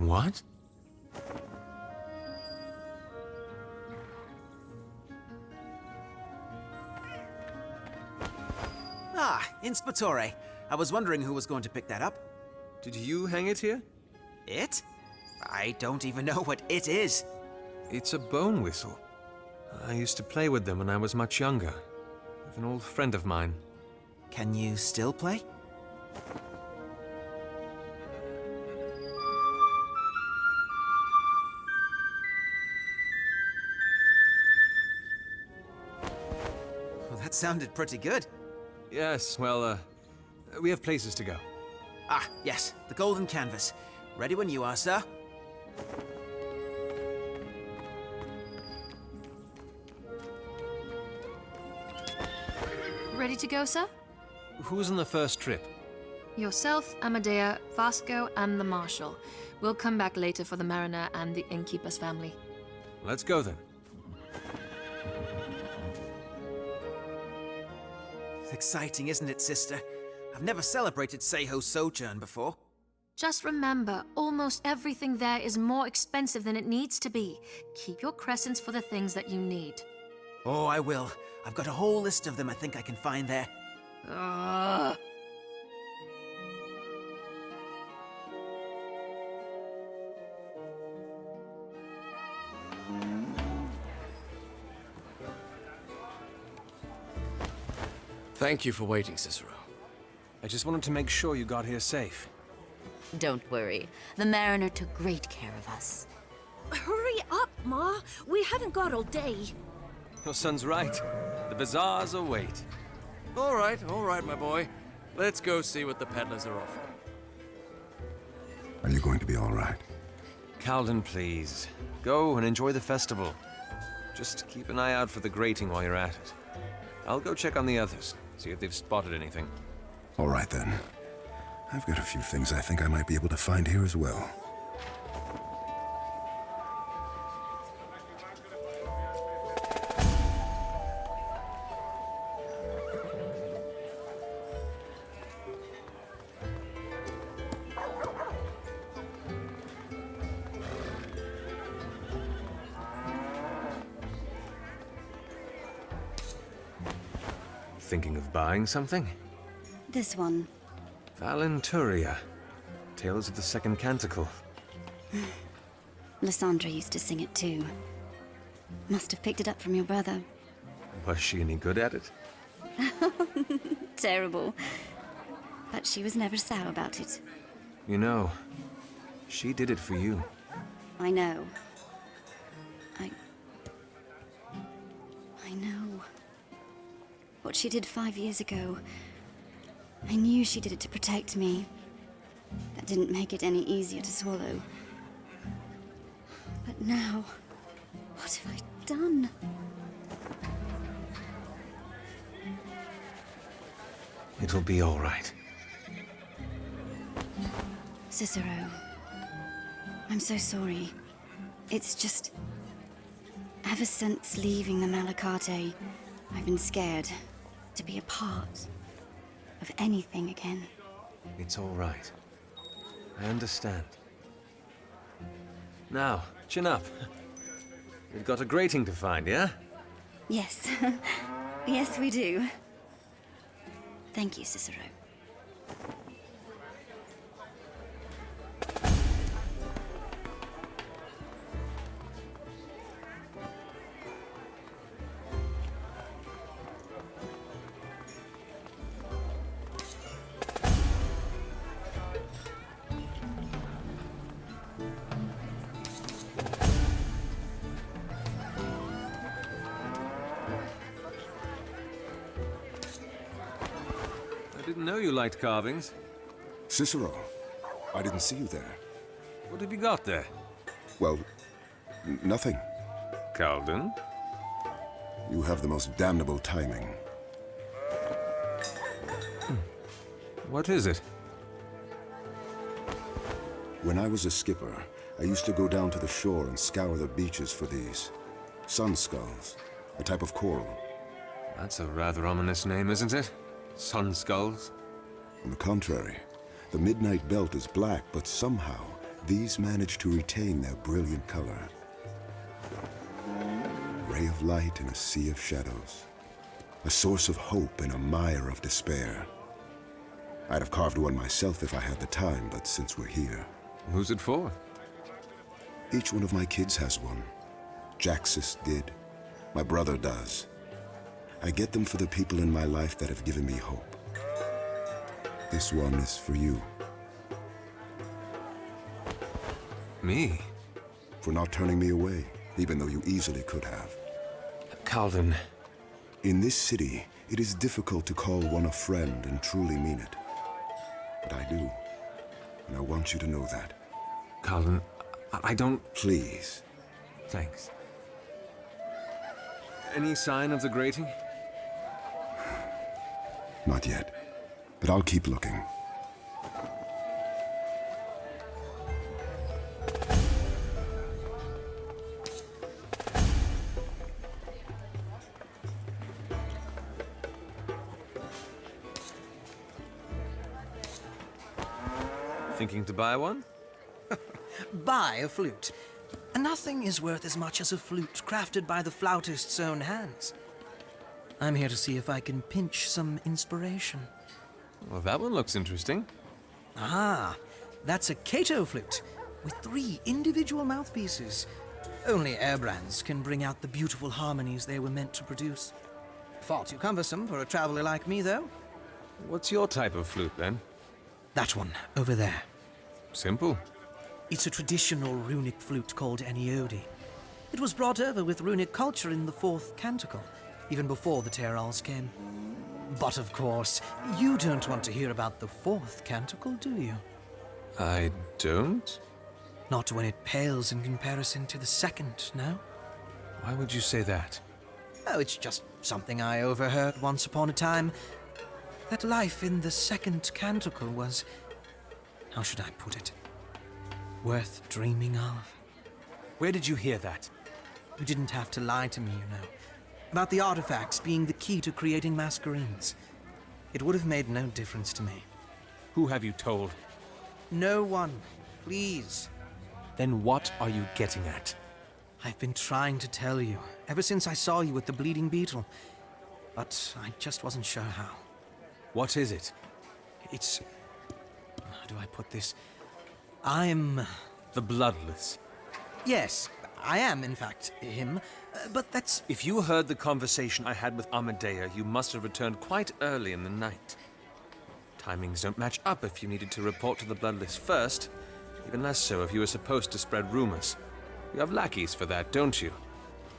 What? Ah, Inspectore. I was wondering who was going to pick that up. Did you hang it here? It? I don't even know what it is. It's a bone whistle. I used to play with them when I was much younger, with an old friend of mine. Can you still play? Well, that sounded pretty good. Yes, well, we have places to go. Ah, yes, the golden canvas. Ready when you are, sir. Ready to go, sir? Who's on the first trip? Yourself, Amadea, Vasco, and the Marshal. We'll come back later for the Mariner and the Innkeeper's family. Let's go then. Exciting, isn't it, sister? I've never celebrated Seiho's sojourn before. Just remember, almost everything there is more expensive than it needs to be. Keep your crescents for the things that you need. Oh, I will. I've got a whole list of them I think I can find there. Ugh. Thank you for waiting, Cicero. I just wanted to make sure you got here safe. Don't worry. The Mariner took great care of us. Hurry up, Ma! We haven't got all day. Your son's right. The bazaars await. All right, my boy. Let's go see what the peddlers are offering. Are you going to be all right? Calden, please. Go and enjoy the festival. Just keep an eye out for the grating while you're at it. I'll go check on the others, see if they've spotted anything. All right, then. I've got a few things I think I might be able to find here as well. Thinking of buying something? This one. Valenturia. Tales of the Second Canticle. Lysandra used to sing it too. Must have picked it up from your brother. Was she any good at it? Terrible. But she was never sour about it. You know, she did it for you. I know. I know. What she did 5 years ago, I knew she did it to protect me. That didn't make it any easier to swallow. But now, what have I done? It'll be all right. Cicero, I'm so sorry. It's just... ever since leaving the Malacate, I've been scared to be a part of anything again. It's all right. I understand. Now, chin up. We've got a grating to find, yeah? Yes. Yes, we do. Thank you, Cicero. I didn't know you liked carvings. Cicero, I didn't see you there. What have you got there? Well, nothing. Calden? You have the most damnable timing. What is it? When I was a skipper, I used to go down to the shore and scour the beaches for these sun skulls, a type of coral. That's a rather ominous name, isn't it? Sun skulls? On the contrary, the midnight belt is black, but somehow these manage to retain their brilliant color. Ray of light in a sea of shadows. A source of hope in a mire of despair. I'd have carved one myself if I had the time, but since we're here... Who's it for? Each one of my kids has one. Jaxus did. My brother does. I get them for the people in my life that have given me hope. This one is for you. Me? For not turning me away, even though you easily could have. Calden. In this city, it is difficult to call one a friend and truly mean it. But I do. And I want you to know that. Calden, I don't... Please. Thanks. Any sign of the grating? Not yet. But I'll keep looking. Thinking to buy one? Buy a flute. Nothing is worth as much as a flute crafted by the flautist's own hands. I'm here to see if I can pinch some inspiration. Well, that one looks interesting. Ah, that's a Cato flute, with 3 individual mouthpieces. Only Airbrands can bring out the beautiful harmonies they were meant to produce. Far too cumbersome for a traveler like me, though. What's your type of flute, then? That one, over there. Simple. It's a traditional runic flute called Aniode. It was brought over with runic culture in the 4th canticle, even before the Terrals came. But of course, you don't want to hear about the 4th canticle, do you? I don't? Not when it pales in comparison to the 2nd, no? Why would you say that? Oh, it's just something I overheard once upon a time. That life in the 2nd canticle was... how should I put it? Worth dreaming of. Where did you hear that? You didn't have to lie to me, you know. About the artifacts being the key to creating Masquerades. It would have made no difference to me. Who have you told? No one. Please. Then what are you getting at? I've been trying to tell you, ever since I saw you with the Bleeding Beetle. But I just wasn't sure how. What is it? It's... how do I put this? I'm... The Bloodless. Yes, I am, in fact, him. But that's... If you heard the conversation I had with Amadea, you must have returned quite early in the night. Timings don't match up if you needed to report to the Bloodless first. Even less so if you were supposed to spread rumors. You have lackeys for that, don't you?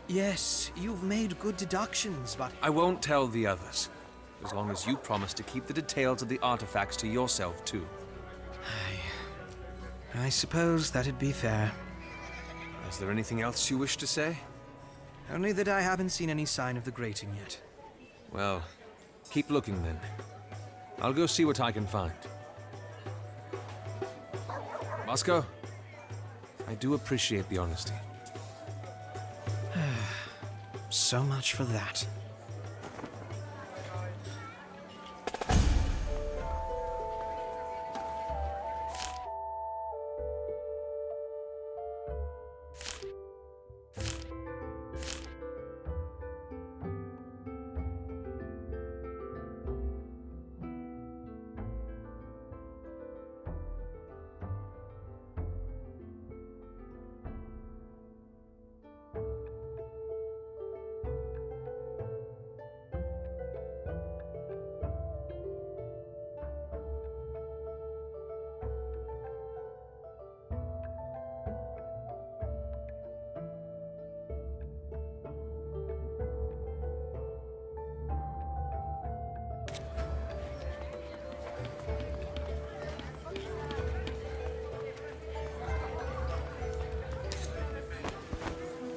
Yes, you've made good deductions, but... I won't tell the others. As long as you promise to keep the details of the artifacts to yourself, too. I suppose that'd be fair. Is there anything else you wish to say? Only that I haven't seen any sign of the grating yet. Well, keep looking then. I'll go see what I can find. Moscow, I do appreciate the honesty. So much for that.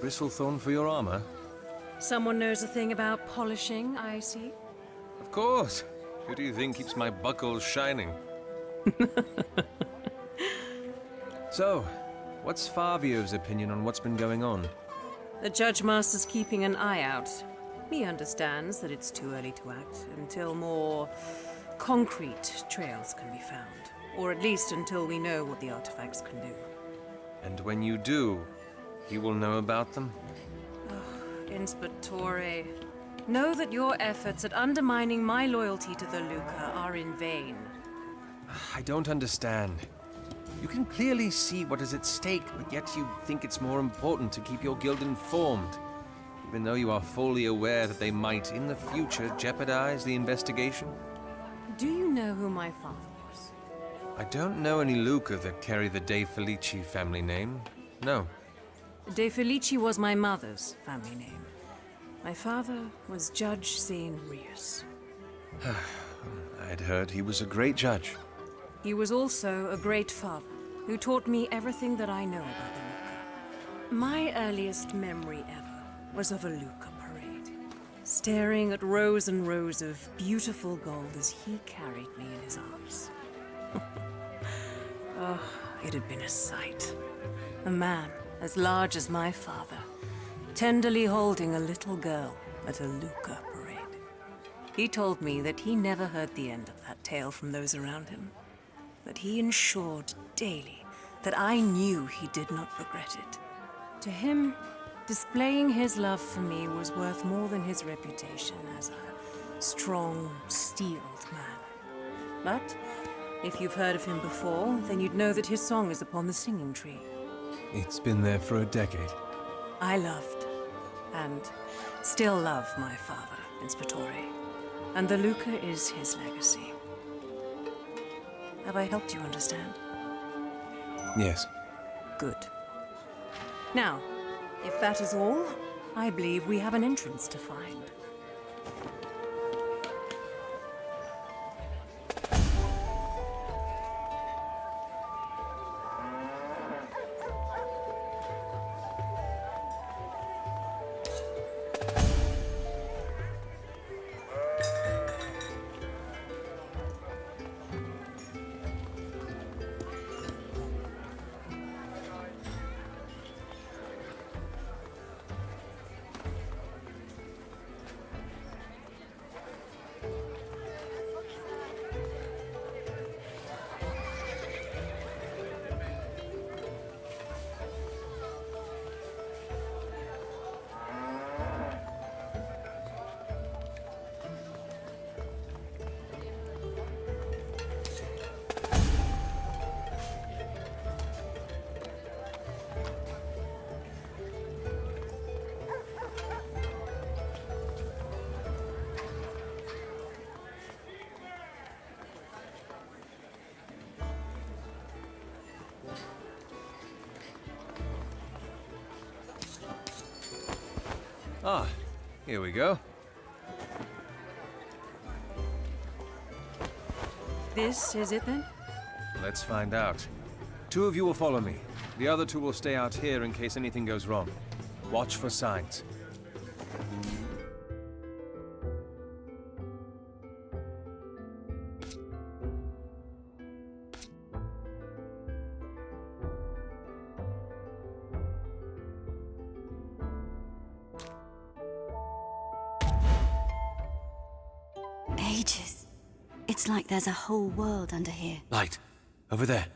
Bristlethorn for your armor? Someone knows a thing about polishing, I see. Of course. Who do you think keeps my buckles shining? So, what's Fabio's opinion on what's been going on? The Judge Master's keeping an eye out. He understands that it's too early to act until more concrete trails can be found. Or at least until we know what the artifacts can do. And when you do, he will know about them? Inspectore, know that your efforts at undermining my loyalty to the Luca are in vain. I don't understand. You can clearly see what is at stake, but yet you think it's more important to keep your guild informed, even though you are fully aware that they might, in the future, jeopardize the investigation? Do you know who my father was? I don't know any Luca that carry the De Felici family name. No. De Felici was my mother's family name. My father was Judge St. Rius. I'd heard he was a great judge. He was also a great father, who taught me everything that I know about the Luca. My earliest memory ever was of a Luca parade, staring at rows and rows of beautiful gold as he carried me in his arms. Oh, it had been a sight. A man as large as my father, tenderly holding a little girl at a Luca parade. He told me that he never heard the end of that tale from those around him, that he ensured daily that I knew he did not regret it. To him, displaying his love for me was worth more than his reputation as a strong, steeled man. But if you've heard of him before, then you'd know that his song is upon the singing tree. It's been there for a decade. I loved, and still love my father, Inspectore. And the Luca is his legacy. Have I helped you understand? Yes. Good. Now, if that is all, I believe we have an entrance to find. Ah, here we go. This is it then? Let's find out. Two of you will follow me. The other two will stay out here in case anything goes wrong. Watch for signs. Ages. It's like there's a whole world under here. Light. Over there.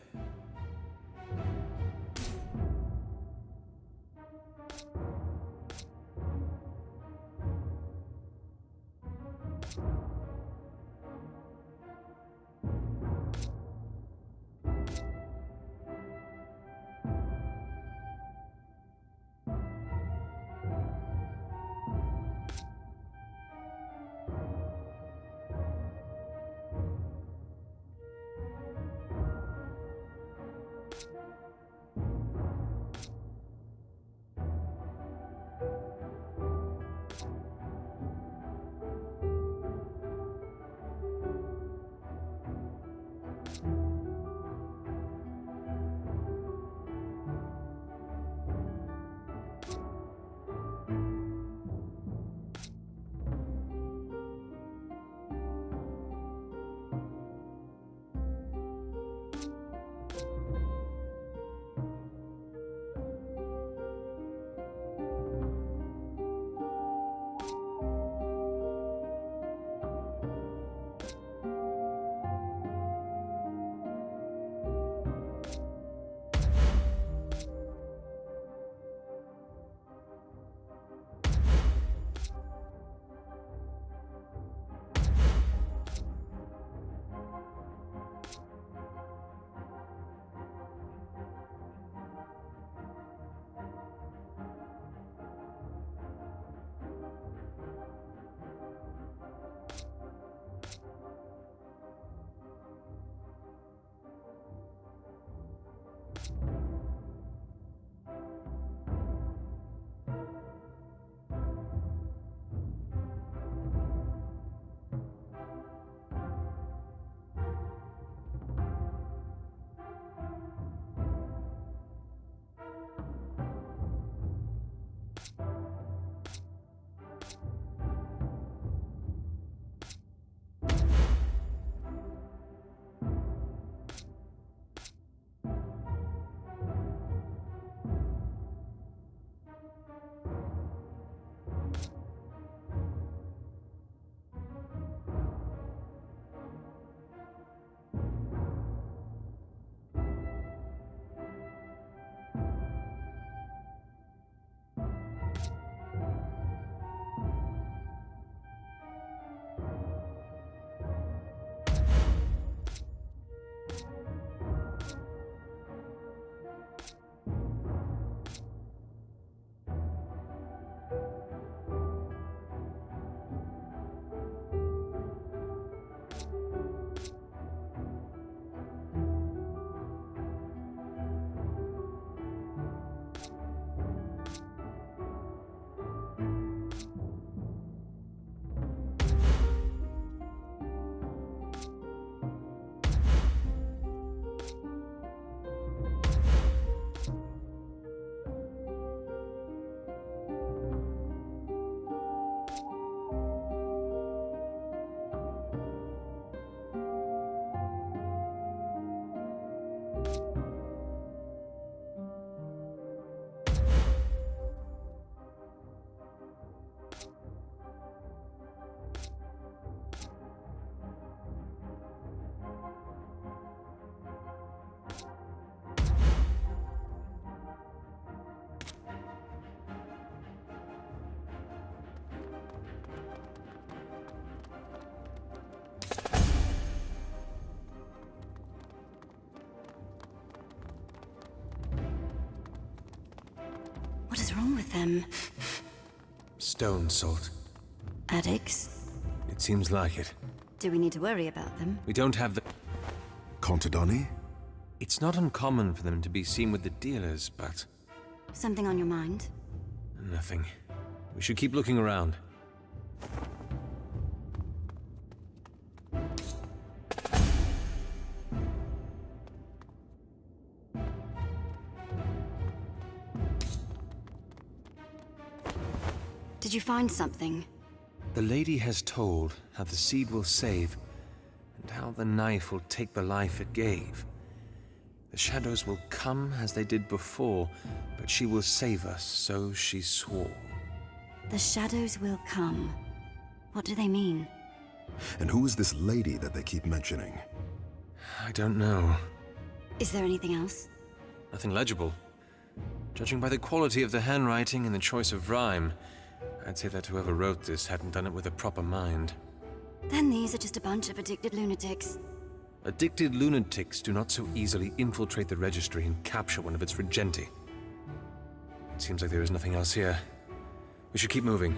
wrong with them? Stone salt. Addicts? It seems like it. Do we need to worry about them? We don't have the... Contadani? It's not uncommon for them to be seen with the dealers, but... Something on your mind? nothing. We should keep looking around. Did you find something? The lady has told how the seed will save, and how the knife will take the life it gave. The shadows will come as they did before, but she will save us, so she swore. The shadows will come. What do they mean? And who is this lady that they keep mentioning? I don't know. Is there anything else? Nothing legible. Judging by the quality of the handwriting and the choice of rhyme, I'd say that whoever wrote this hadn't done it with a proper mind. Then these are just a bunch of addicted lunatics. Addicted lunatics do not so easily infiltrate the registry and capture one of its regenti. It seems like there is nothing else here. We should keep moving.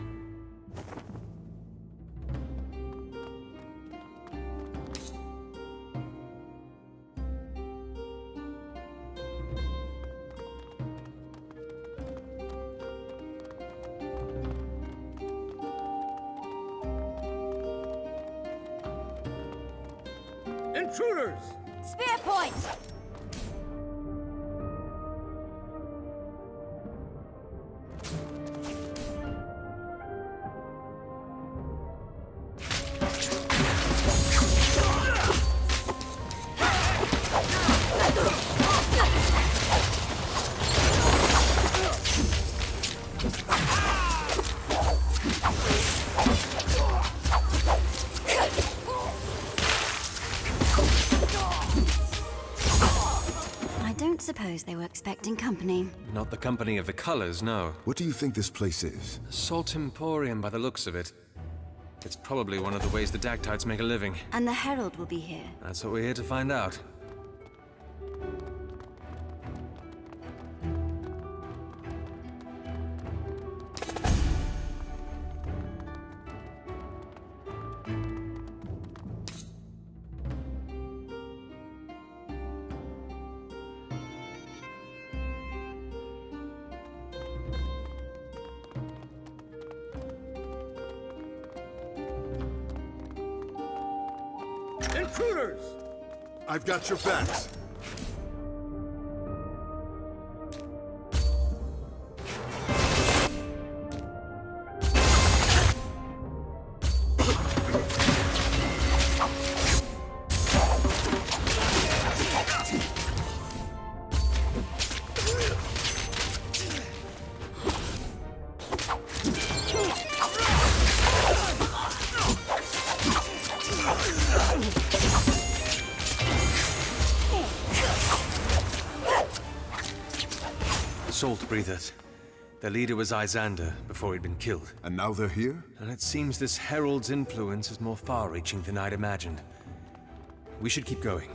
Intruders! Spear point! Suppose they were expecting company. Not the company of the colors, no. What do you think this place is? A salt emporium by the looks of it. It's probably one of the ways the Dagtides make a living. And the Herald will be here. That's what we're here to find out. Intruders! I've got your backs. Salt breathers. Their leader was Izander before he'd been killed. And now they're here? And it seems this Herald's influence is more far-reaching than I'd imagined. We should keep going.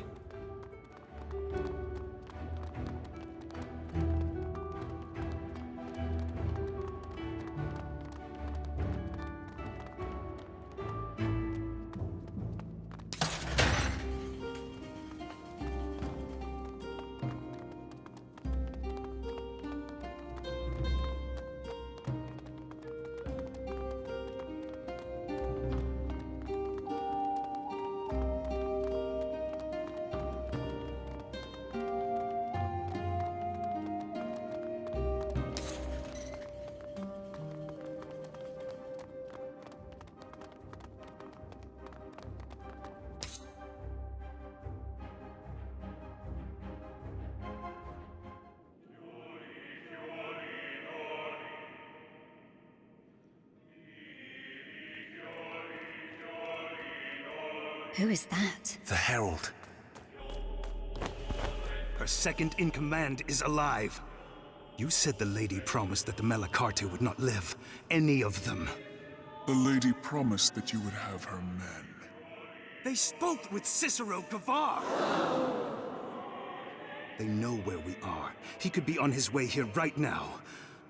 Who is that? The Herald. Her second in command is alive. You said the lady promised that the Malacarte would not live. Any of them. The lady promised that you would have her men. They spoke with Cicero Gavar. They know where we are. He could be on his way here right now.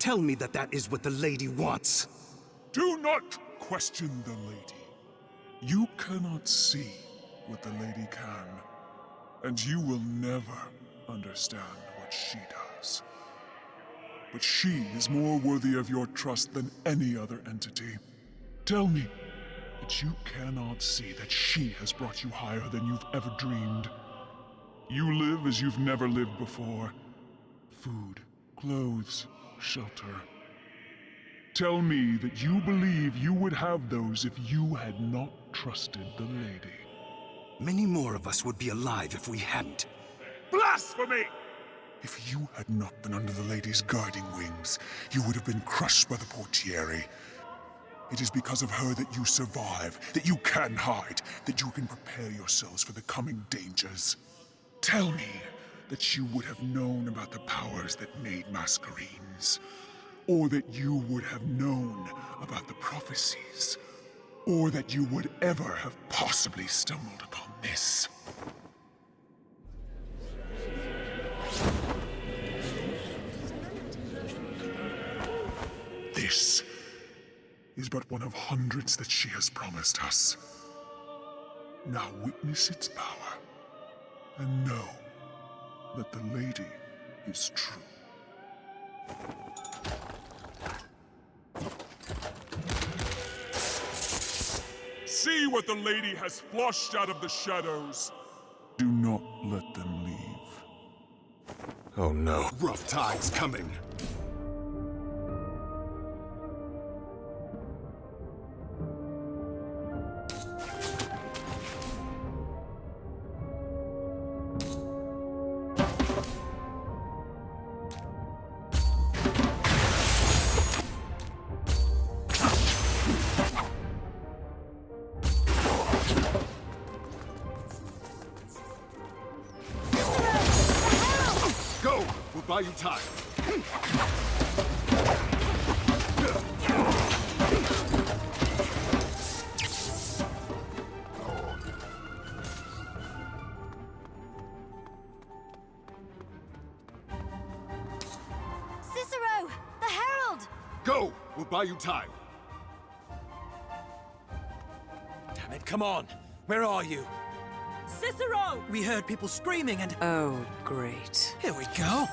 Tell me that that is what the lady wants. Do not question the lady. You cannot see what the lady can, and you will never understand what she does. But she is more worthy of your trust than any other entity. Tell me that you cannot see that she has brought you higher than you've ever dreamed. You live as you've never lived before. Food, clothes, shelter. Tell me that you believe you would have those if you had not trusted the lady. Many more of us would be alive if we hadn't. Blasphemy! If you had not been under the lady's guarding wings, you would have been crushed by the portiere. It is because of her that you survive, that you can hide, that you can prepare yourselves for the coming dangers. Tell me that you would have known about the powers that made Masquerades, or that you would have known about the prophecies, or that you would ever have possibly stumbled upon this. This is but one of hundreds that she has promised us. Now witness its power, and know that the lady is true. See what the lady has flushed out of the shadows. Do not let them leave. Oh no. Rough tide's coming. Go! We'll buy you time. Cicero! The Herald! Go! We'll buy you time. Damn it, come on! Where are you? Cicero! We heard people screaming and... Oh, great. Here we go.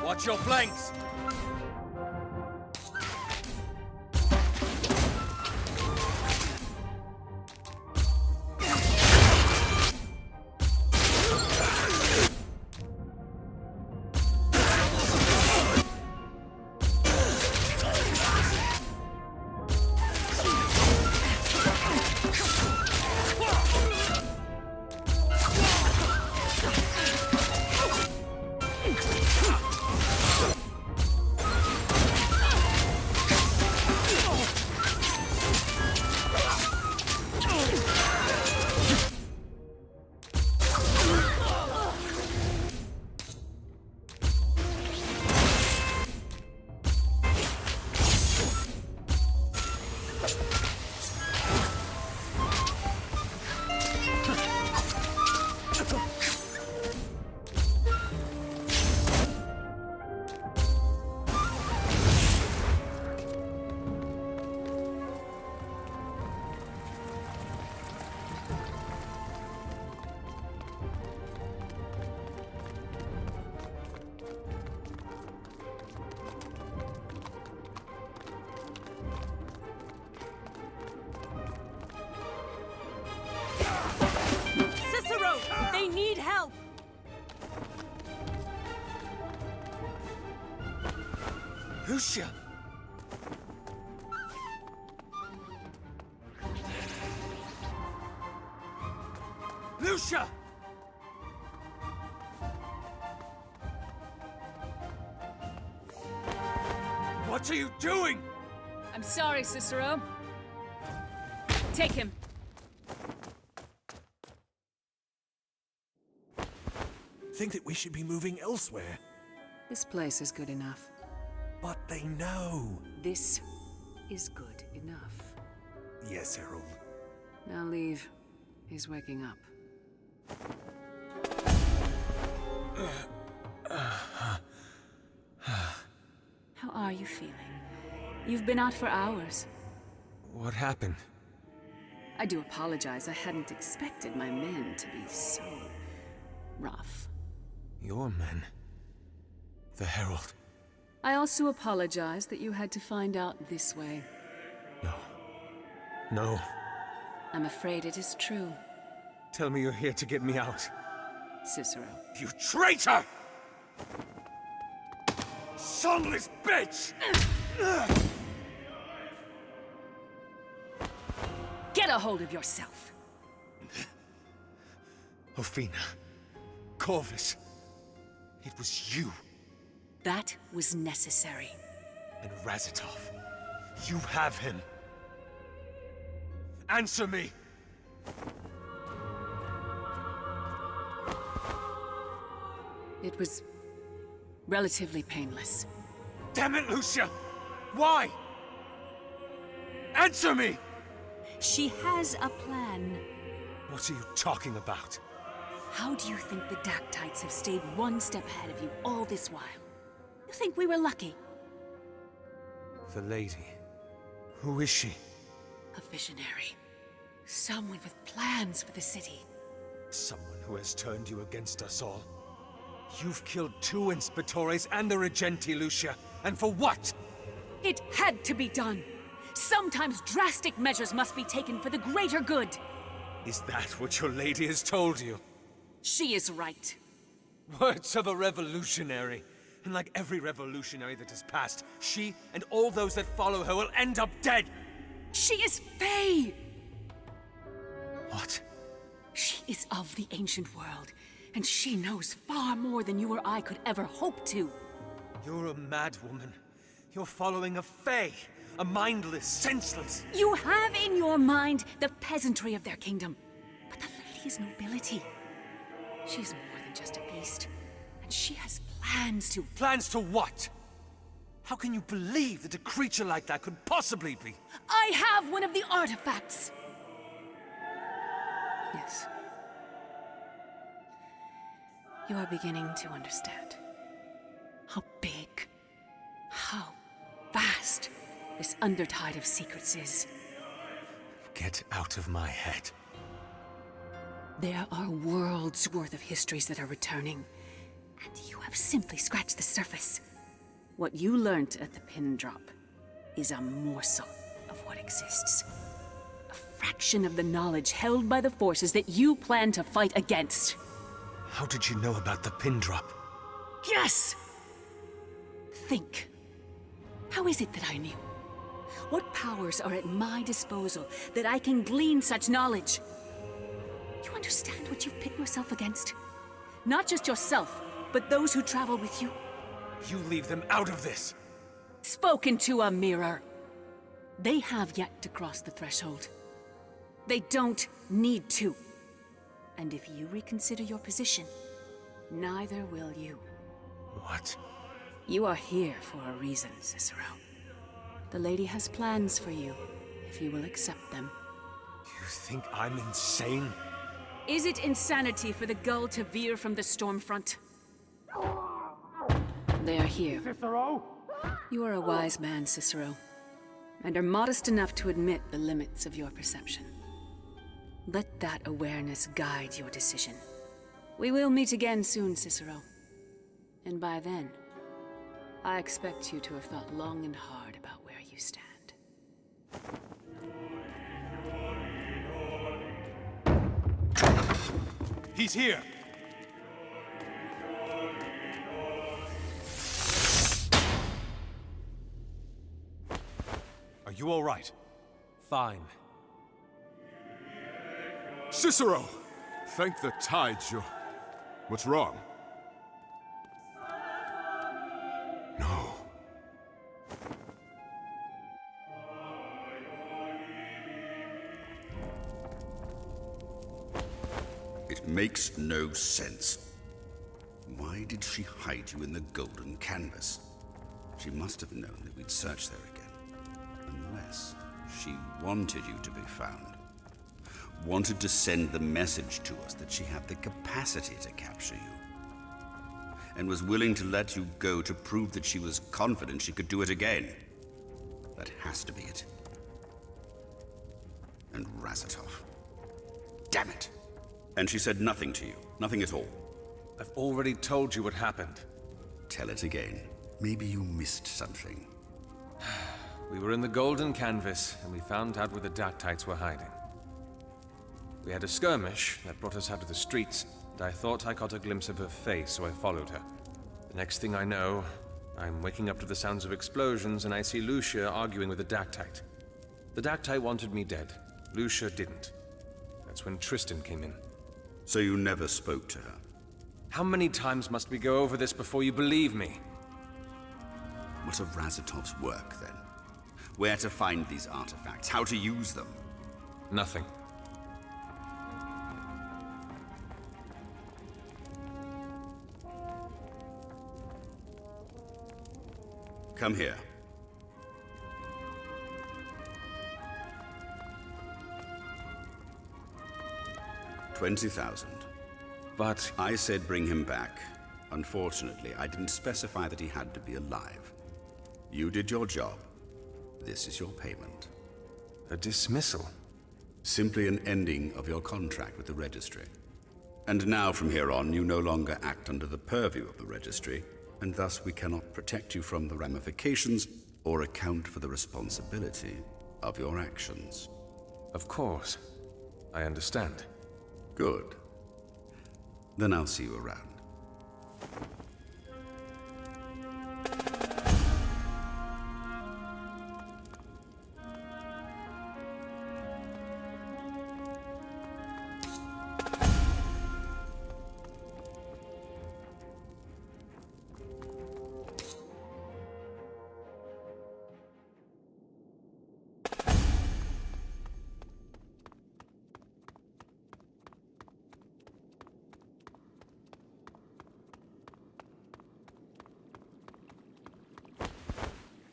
Watch your flanks! Lucia! Lucia! What are you doing? I'm sorry, Cicero. Take him. Think that we should be moving elsewhere. This place is good enough. But they know. This is good enough. Yes, Herald. Now leave. He's waking up. How are you feeling? You've been out for hours. What happened? I do apologize. I hadn't expected my men to be so rough. Your men? The Herald? I also apologize that you had to find out this way. No. No. I'm afraid it is true, Tell me you're here to get me out. Cicero. You traitor! Songless bitch! Get a hold of yourself! Ophina. Corvus. It was you. That was necessary. And Razitov. You have him. Answer me! It was relatively painless. Damn it, Lucia! Why? Answer me! She has a plan. What are you talking about? How do you think the Dactytes have stayed one step ahead of you all this while? You think we were lucky? The lady. Who is she? A visionary. Someone with plans for the city. Someone who has turned you against us all. You've killed 2 Inspectores and the Regenti, Lucia. And for what? It had to be done. Sometimes drastic measures must be taken for the greater good. Is that what your lady has told you? She is right. Words of a revolutionary. And like every revolutionary that has passed, she and all those that follow her will end up dead. She is Fae! What? She is of the ancient world, and she knows far more than you or I could ever hope to. You're a mad woman. You're following a Fae. A mindless, senseless... You have in your mind the peasantry of their kingdom. But the lady is nobility. She is more than just a beast. And she has plans to... Plans to what? How can you believe that a creature like that could possibly be? I have one of the artifacts! Yes. You are beginning to understand. How big, how vast this undertide of secrets is. Get out of my head. There are worlds worth of histories that are returning, and you have simply scratched the surface. What you learnt at the pin drop is a morsel of what exists. A fraction of the knowledge held by the forces that you plan to fight against. How did you know about the pin drop? Yes! Think. How is it that I knew? What powers are at my disposal that I can glean such knowledge? You understand what you've pit yourself against? Not just yourself, but those who travel with you. You leave them out of this. Spoken to a mirror. They have yet to cross the threshold. They don't need to. And if you reconsider your position, neither will you. What? You are here for a reason, Cicero. The lady has plans for you, if you will accept them. You think I'm insane? Is it insanity for the gull to veer from the storm front? They are here. Cicero! You are a wise man, Cicero, and are modest enough to admit the limits of your perception. Let that awareness guide your decision. We will meet again soon, Cicero. And by then, I expect you to have thought long and hard about where you stand. He's here! Are you all right? Fine. Cicero! Thank the tides you're... What's wrong? No. It makes no sense. Why did she hide you in the golden canvas? She must have known that we'd search there again. Unless she wanted you to be found. Wanted to send the message to us that she had the capacity to capture you. And was willing to let you go to prove that she was confident she could do it again. That has to be it. And Razatov. Damn it! And she said nothing to you. Nothing at all. I've already told you what happened. Tell it again. Maybe you missed something. We were in the golden canvas, and we found out where the Dactytes were hiding. We had a skirmish that brought us out of the streets, and I thought I caught a glimpse of her face, so I followed her. The next thing I know, I'm waking up to the sounds of explosions, and I see Lucia arguing with a Dactyte. The Dactyte wanted me dead. Lucia didn't. That's when Tristan came in. So you never spoke to her? How many times must we go over this before you believe me? What of Razatov's work, then? Where to find these artifacts? How to use them? Nothing. Come here. $20,000. But I said bring him back. Unfortunately, I didn't specify that he had to be alive. You did your job. This is your payment. a dismissal. Simply an ending of your contract with the Registry. And now, from here on, you no longer act under the purview of the Registry, and thus we cannot protect you from the ramifications or account for the responsibility of your actions. Of course. I understand. Good. Then I'll see you around.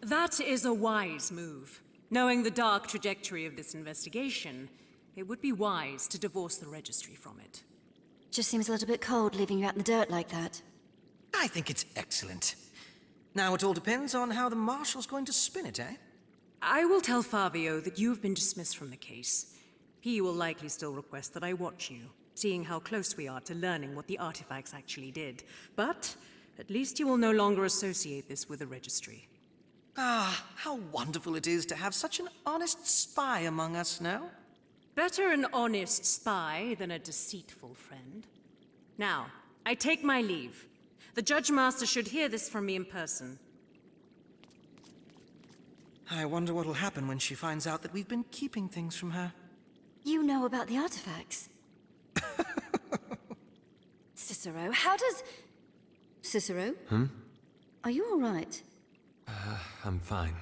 That is a wise move. Knowing the dark trajectory of this investigation, it would be wise to divorce the Registry from it. Just seems a little bit cold leaving you out in the dirt like that. I think it's excellent. Now it all depends on how the Marshal's going to spin it, eh? I will tell Fabio that you have been dismissed from the case. He will likely still request that I watch you, seeing how close we are to learning what the artifacts actually did. But at least you will no longer associate this with the Registry. Ah, how wonderful it is to have such an honest spy among us now. Better an honest spy than a deceitful friend. Now, I take my leave. The Judge Master should hear this from me in person. I wonder what'll happen when she finds out that we've been keeping things from her. You know about the artifacts. Cicero, how does... Cicero? Are you all right? I'm fine.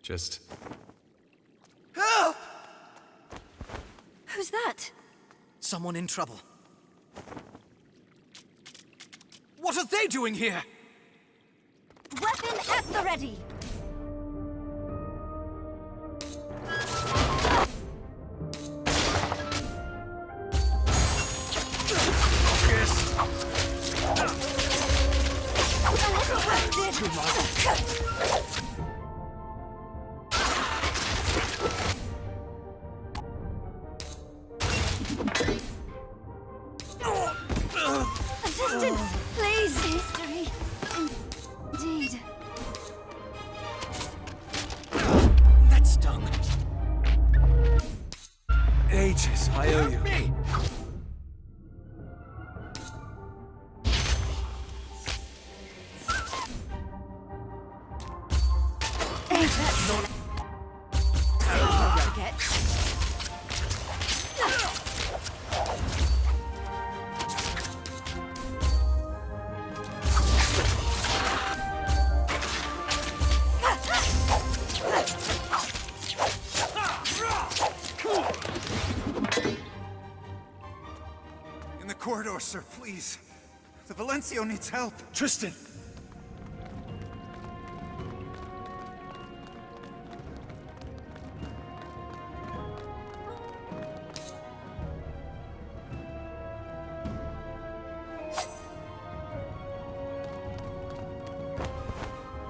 Just... Help! Who's that? Someone in trouble. What are they doing here? Weapon at the ready! Assistance, please! History. Indeed. That stung. Ages, I owe you. Me! corridor, sir, please. The Valencio needs help. Tristan!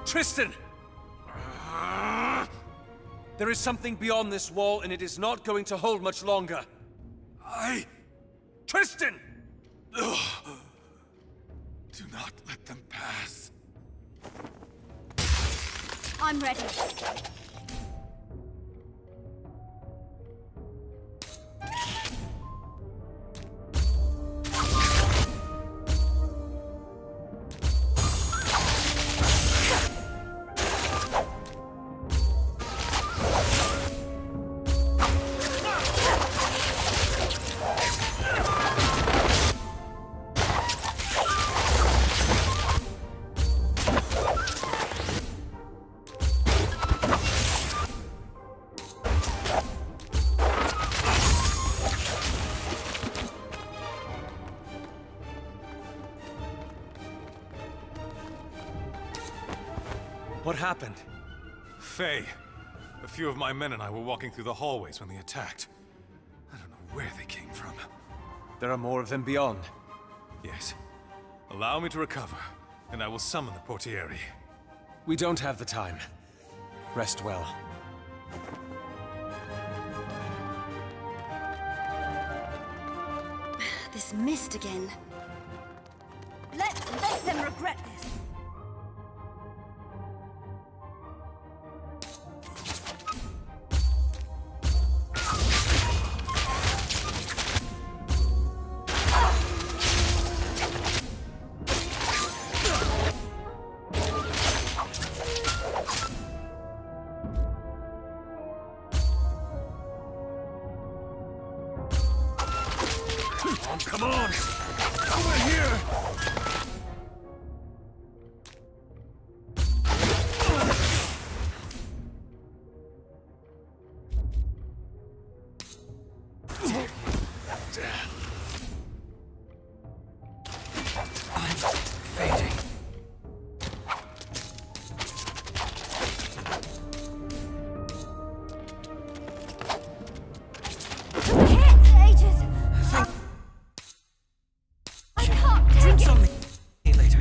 Tristan! There is something beyond this wall, and it is not going to hold much longer. Tristan! Do not let them pass. I'm ready. What happened? Faye. A few of my men and I were walking through the hallways when they attacked. I don't know where they came from. There are more of them beyond. Yes. Allow me to recover, and I will summon the portieri. We don't have the time. Rest well. This mist again. Let's make them regret this. Come on! Over here! I'm fading. Drinks on me later.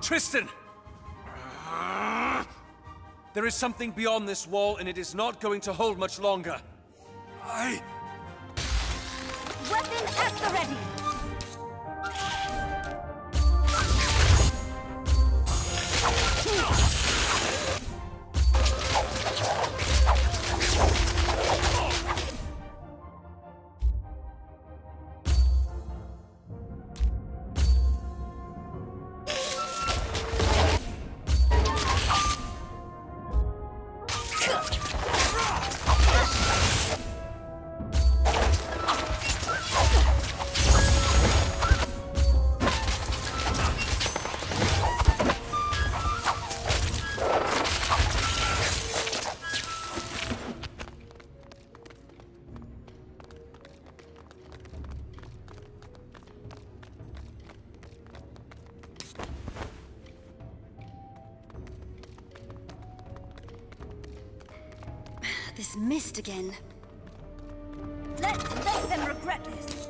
Tristan! There is something beyond this wall, and it is not going to hold much longer. Weapon at the ready. This mist again. Let's make them regret this.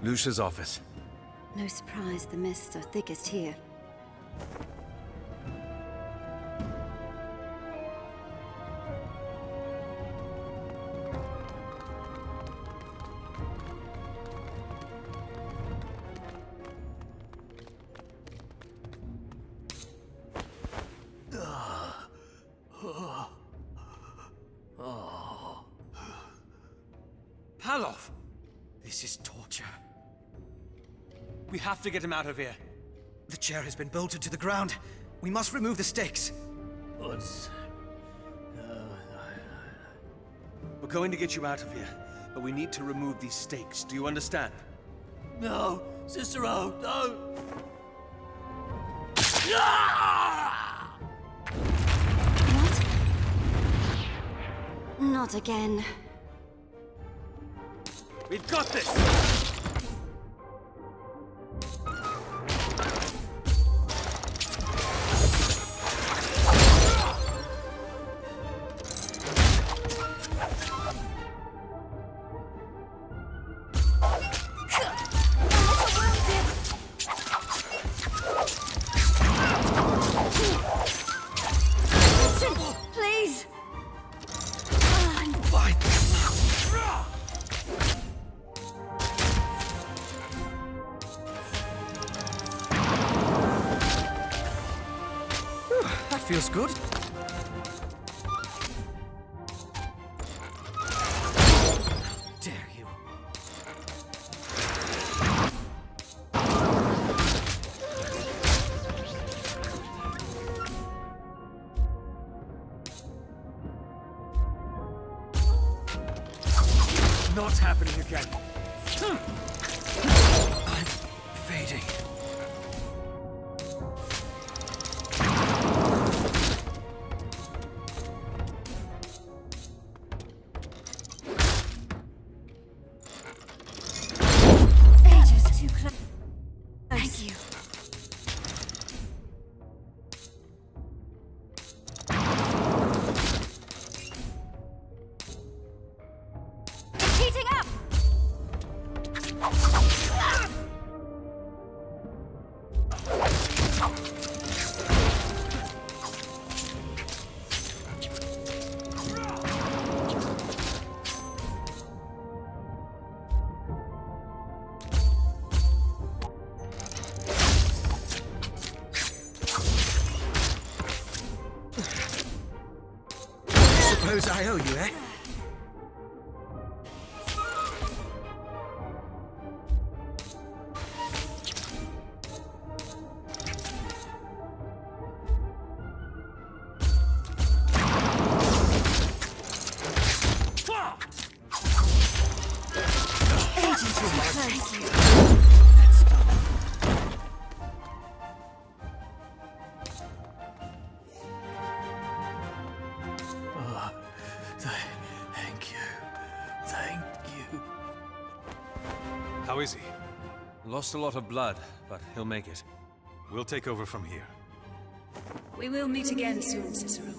Lucia's office. No surprise the mists are thickest here. Palof! This is torture. We have to get him out of here. The chair has been bolted to the ground. We must remove the stakes. We're going to get you out of here, but we need to remove these stakes. Do you understand? No, Cicero, no! Not again. We've got this! Please! That feels good. Dare you? Not happening again. I'm fading. Ages too close. Thank you. It's heating up! Suppose I owe you, eh? Ages too close. Thank you. Thank you. How is he? Lost a lot of blood, but he'll make it. We'll take over from here. We will meet again soon, Cicero.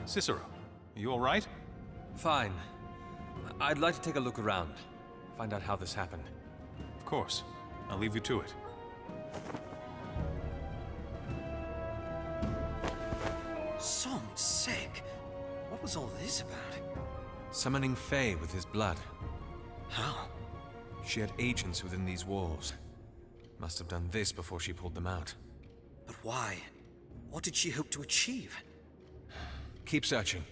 Cicero, you all right? Fine. I'd like to take a look around. Find out how this happened. Of course. I'll leave you to it. Song's sake. What was all this about? Summoning Fae with his blood. How? She had agents within these walls. Must have done this before she pulled them out. But why? What did she hope to achieve? Keep searching.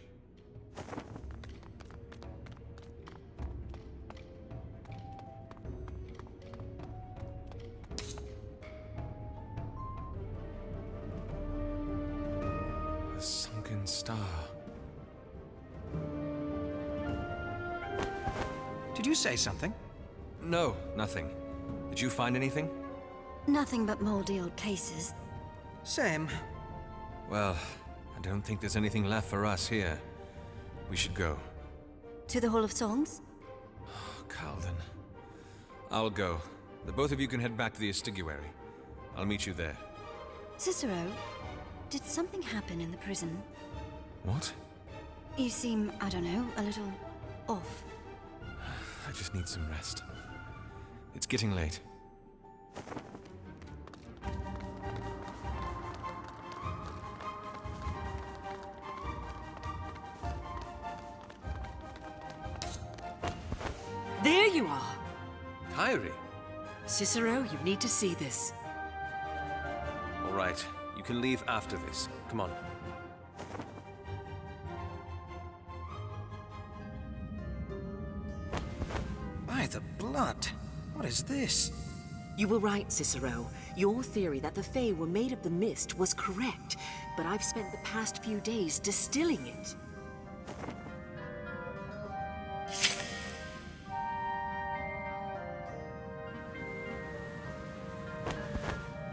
The sunken star. Did you say something? No, nothing. Did you find anything? Nothing but moldy old cases. Same. Well, I don't think there's anything left for us here. We should go. To the Hall of Songs? Oh, Calden. I'll go. The both of you can head back to the Estiguary. I'll meet you there. Cicero, did something happen in the prison? What? You seem, I don't know, a little off. I just need some rest. It's getting late. There you are! Kyrie! Cicero, you need to see this. All right, you can leave after this. Come on. By the blood! What is this? You were right, Cicero. Your theory that the Fae were made of the mist was correct, but I've spent the past few days distilling it.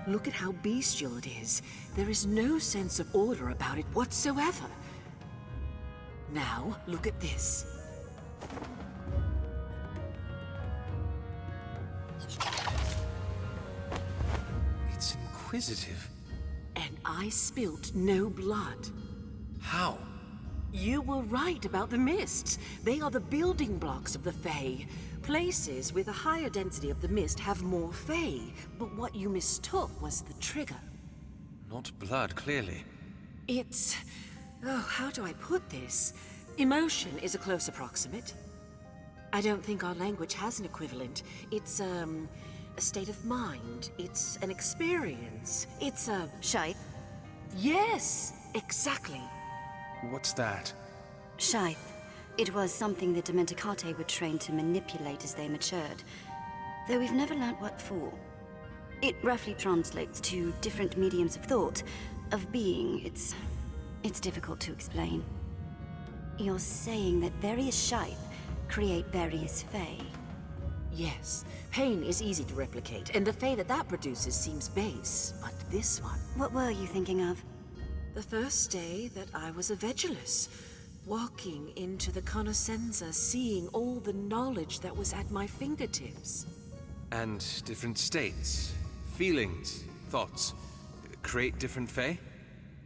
Look at how bestial it is. There is no sense of order about it whatsoever. Now, look at this. It's inquisitive. And I spilt no blood. How? You were right about the mists. They are the building blocks of the Fae. Places with a higher density of the mist have more Fae, but what you mistook was the trigger. Not blood, clearly. It's... oh, how do I put this? Emotion is a close approximate. I don't think our language has an equivalent. It's, a state of mind. It's an experience. It's a... Scythe? Yes, exactly. What's that? Scythe. It was something the Dementicate were trained to manipulate as they matured, though we've never learnt what for. It roughly translates to different mediums of thought, of being. It's difficult to explain. You're saying that various Scythe create various Fae? Yes. Pain is easy to replicate, and the Fae that produces seems base, but this one... What were you thinking of? The first day that I was a Vegelus. Walking into the Conoscenza, seeing all the knowledge that was at my fingertips. And different states, feelings, thoughts, create different Fae?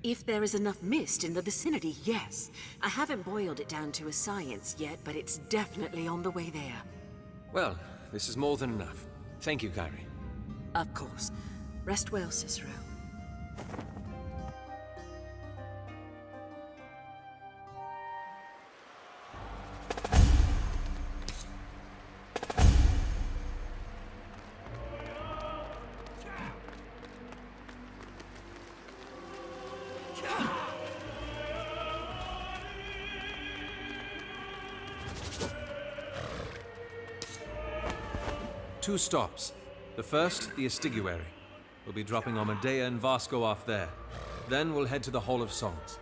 If there is enough mist in the vicinity, yes. I haven't boiled it down to a science yet, but it's definitely on the way there. Well, this is more than enough. Thank you, Kyrie. Of course. Rest well, Cicero. Two stops. The first, the Estiguary. We'll be dropping Amadea and Vasco off there. Then we'll head to the Hall of Songs.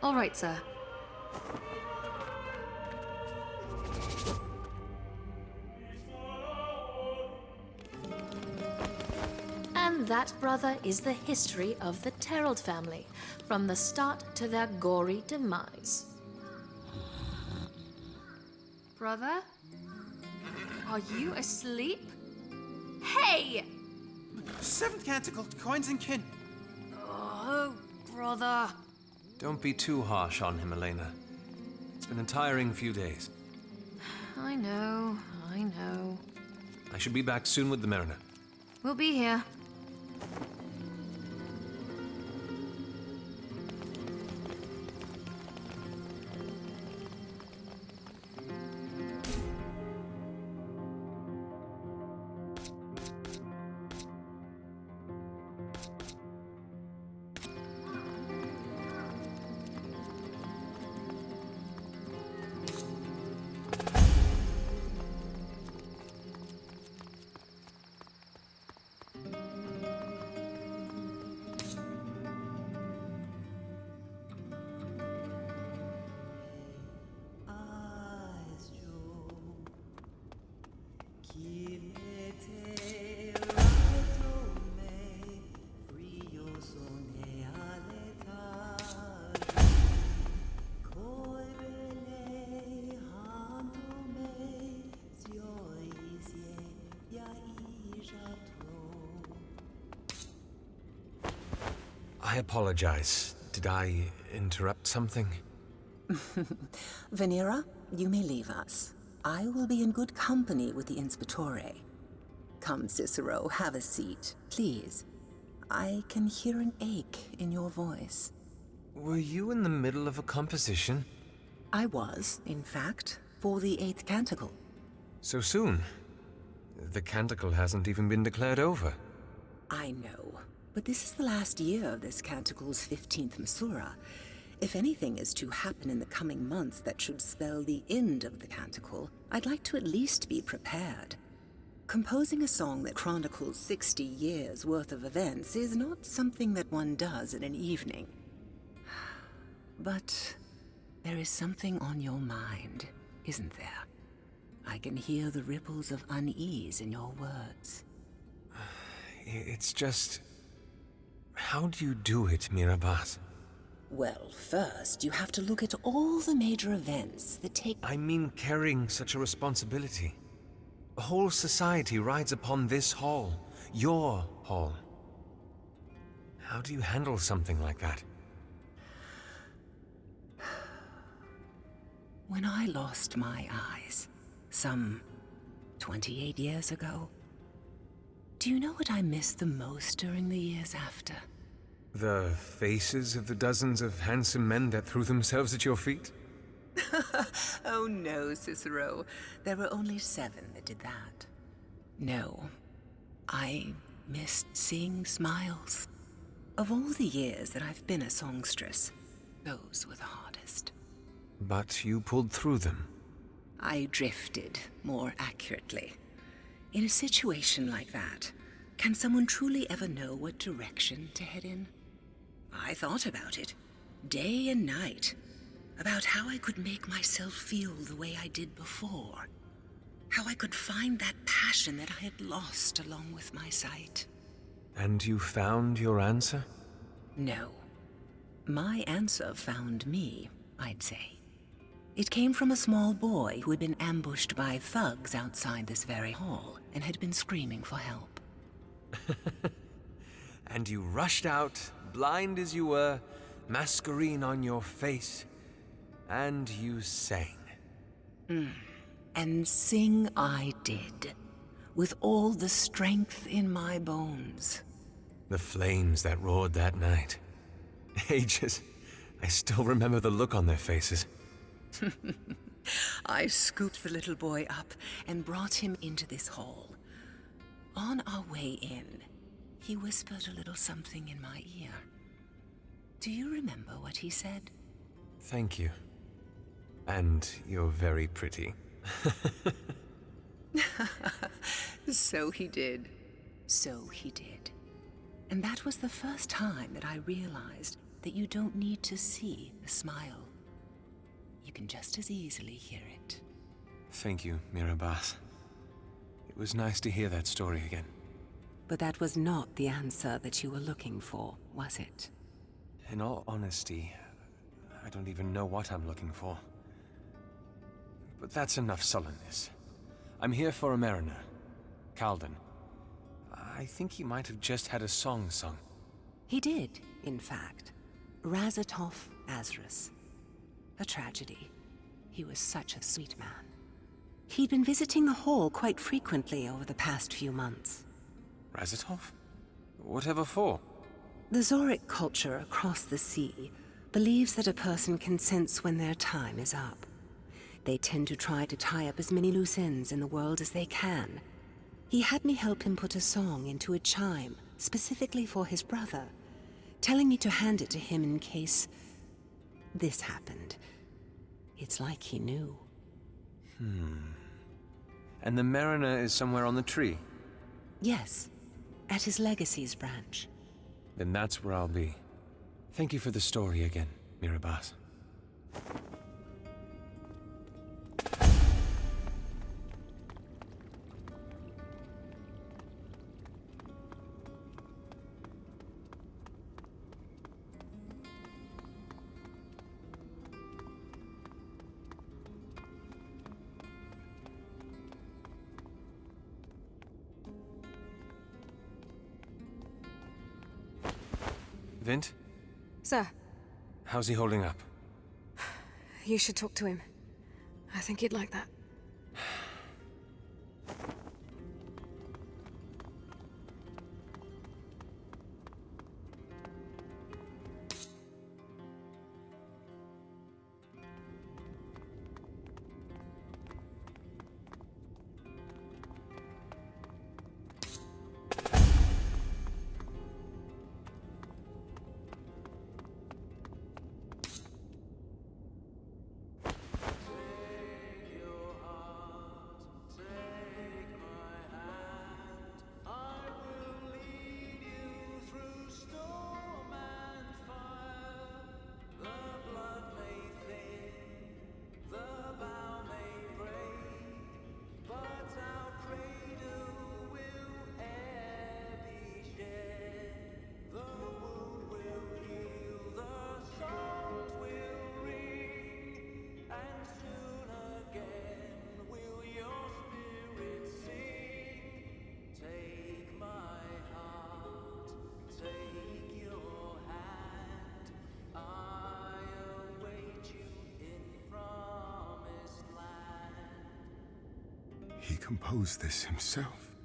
All right, sir. And that, brother, is the history of the Terald family, from the start to their gory demise. Brother? Are you asleep? Hey! 7th Canticle, Coins and Kin. Oh, brother. Don't be too harsh on him, Elena. It's been a tiring few days. I know. I should be back soon with the Mariner. We'll be here. I apologize. Did I interrupt something? Venera, you may leave us. I will be in good company with the Inspectore. Come, Cicero, have a seat, please. I can hear an ache in your voice. Were you in the middle of a composition? I was, in fact, for the 8th canticle. So soon? The canticle hasn't even been declared over. I know, but this is the last year of this canticle's 15th Masura. If anything is to happen in the coming months that should spell the end of the canticle, I'd like to at least be prepared. Composing a song that chronicles 60 years' worth of events is not something that one does in an evening. But there is something on your mind, isn't there? I can hear the ripples of unease in your words. It's just... How do you do it, Mirabaz? Well, first, you have to look at all the major events that take... I mean carrying such a responsibility. A whole society rides upon this hall. Your hall. How do you handle something like that? When I lost my eyes, some 28 years ago, do you know what I missed the most during the years after? The faces of the dozens of handsome men that threw themselves at your feet? Oh no, Cicero. There were only 7 that did that. No, I missed seeing smiles. Of all the years that I've been a songstress, those were the hardest. But you pulled through them. I drifted, more accurately. In a situation like that, can someone truly ever know what direction to head in? I thought about it, day and night, about how I could make myself feel the way I did before. How I could find that passion that I had lost along with my sight. And you found your answer? No. My answer found me, I'd say. It came from a small boy who had been ambushed by thugs outside this very hall and had been screaming for help. And you rushed out, blind as you were, masquerine on your face, and you sang. And sing I did, with all the strength in my bones. The flames that roared that night. Ages. I still remember the look on their faces. I scooped the little boy up and brought him into this hall. On our way in, he whispered a little something in my ear. Do you remember what he said? Thank you. And you're very pretty. So he did. So he did. And that was the first time that I realized that you don't need to see a smile. You can just as easily hear it. Thank you, Mirabaz. It was nice to hear that story again. But that was not the answer that you were looking for, was it? In all honesty, I don't even know what I'm looking for. But that's enough sullenness. I'm here for a mariner, Calden. I think he might have just had a song sung. He did, in fact. Razatov Azrus. A tragedy. He was such a sweet man. He'd been visiting the hall quite frequently over the past few months. Razatov? Whatever for? The Zoric culture across the sea believes that a person can sense when their time is up. They tend to try to tie up as many loose ends in the world as they can. He had me help him put a song into a chime specifically for his brother, telling me to hand it to him in case this happened. It's like he knew. And the mariner is somewhere on the tree? Yes, at his Legacies branch. Then that's where I'll be. Thank you for the story again, Mirabaz. Vint? Sir, How's he holding up? you should talk to him. I think he'd like that. He composed this himself.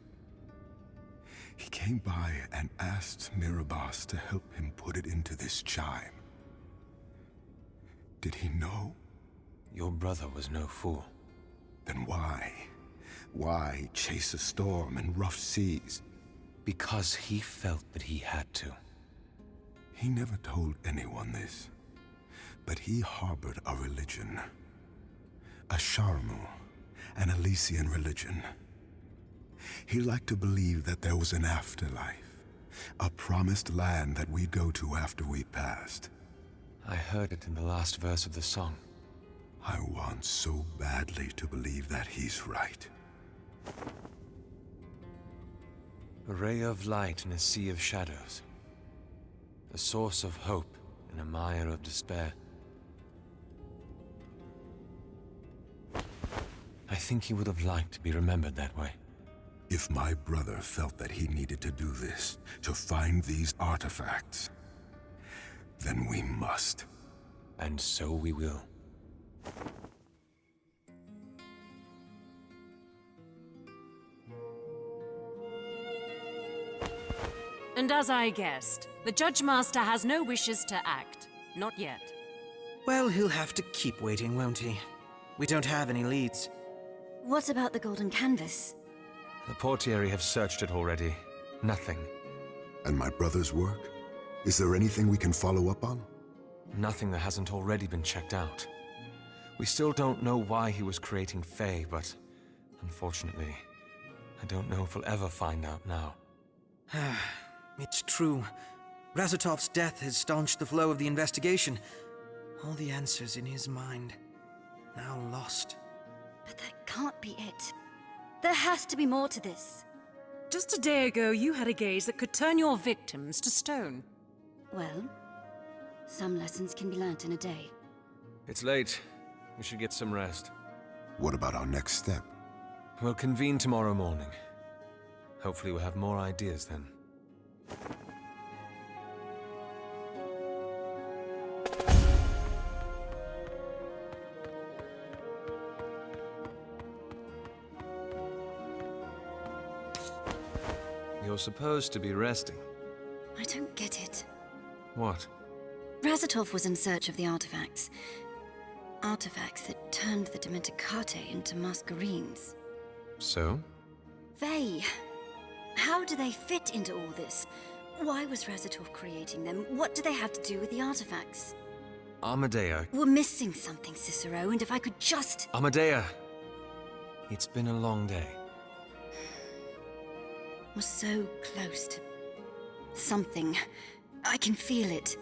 He came by and asked Mirabas to help him put it into this chime. Did he know? Your brother was no fool. Then why? Why chase a storm in rough seas? Because he felt that he had to. He never told anyone this, but he harbored a religion. A Sharmu, an Elysian religion. He liked to believe that there was an afterlife, a promised land that we'd go to after we passed. I heard it in the last verse of the song. I want so badly to believe that he's right. A ray of light in a sea of shadows. A source of hope in a mire of despair. I think he would have liked to be remembered that way. If my brother felt that he needed to do this, to find these artifacts, then we must. And so we will. And as I guessed, the Judge Master has no wishes to act. Not yet. Well, he'll have to keep waiting, won't he? We don't have any leads. What about the golden canvas? The portieri have searched it already. Nothing. And my brother's work? Is there anything we can follow up on? Nothing that hasn't already been checked out. We still don't know why he was creating Fae, but unfortunately, I don't know if we'll ever find out now. It's true. Razatov's death has staunched the flow of the investigation. All the answers in his mind, now lost. But that can't be it. There has to be more to this. Just a day ago, you had a gaze that could turn your victims to stone. Well, some lessons can be learnt in a day. It's late. We should get some rest. What about our next step? We'll convene tomorrow morning. Hopefully we'll have more ideas then. You're supposed to be resting. I don't get it. What? Razatov was in search of the artifacts. Artifacts that turned the Dementicate into Masquerines. So? Fae. How do they fit into all this? Why was Razatov creating them? What do they have to do with the artifacts? Amadea. We're missing something, Cicero, and if I could just... Amadea! It's been a long day. We're so close to... something. I can feel it.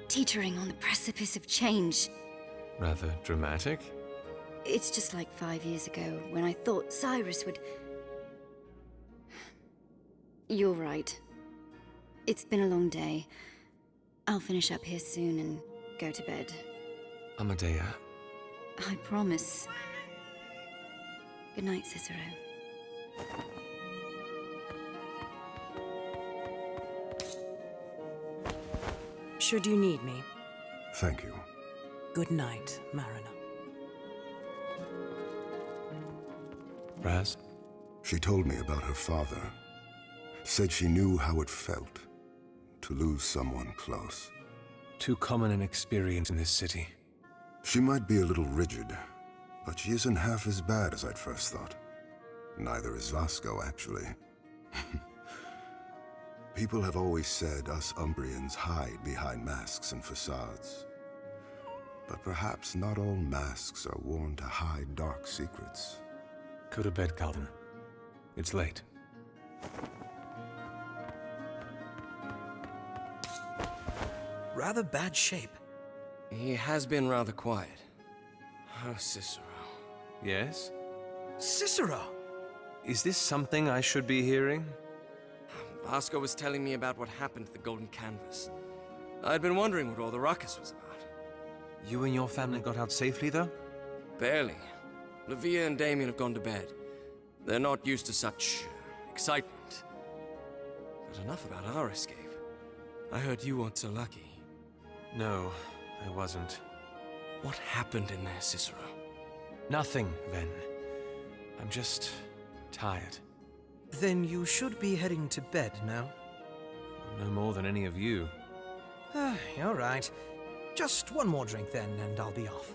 Teetering on the precipice of change. Rather dramatic? It's just like 5 years ago, when I thought Cyrus would... You're right. It's been a long day. I'll finish up here soon and go to bed. Amadea. I promise. Good night, Cicero. Should you need me. Thank you. Good night, Mariner. Raz? She told me about her father. Said she knew how it felt to lose someone close. Too common an experience in this city. She might be a little rigid, but she isn't half as bad as I'd first thought. Neither is Vasco, actually. People have always said us Umbrians hide behind masks and facades. But perhaps not all masks are worn to hide dark secrets. Go to bed, Calvin. It's late. Rather bad shape. He has been rather quiet. Oh, Cicero. Yes? Cicero! Is this something I should be hearing? Vasco was telling me about what happened to the golden canvas. I'd been wondering what all the ruckus was about. You and your family got out safely, though? Barely. Livia and Damien have gone to bed. They're not used to such excitement. But enough about our escape. I heard you weren't so lucky. No, I wasn't. What happened in there, Cicero? Nothing, Ven. I'm just tired. Then you should be heading to bed now. No more than any of you. All right. Just one more drink then, and I'll be off.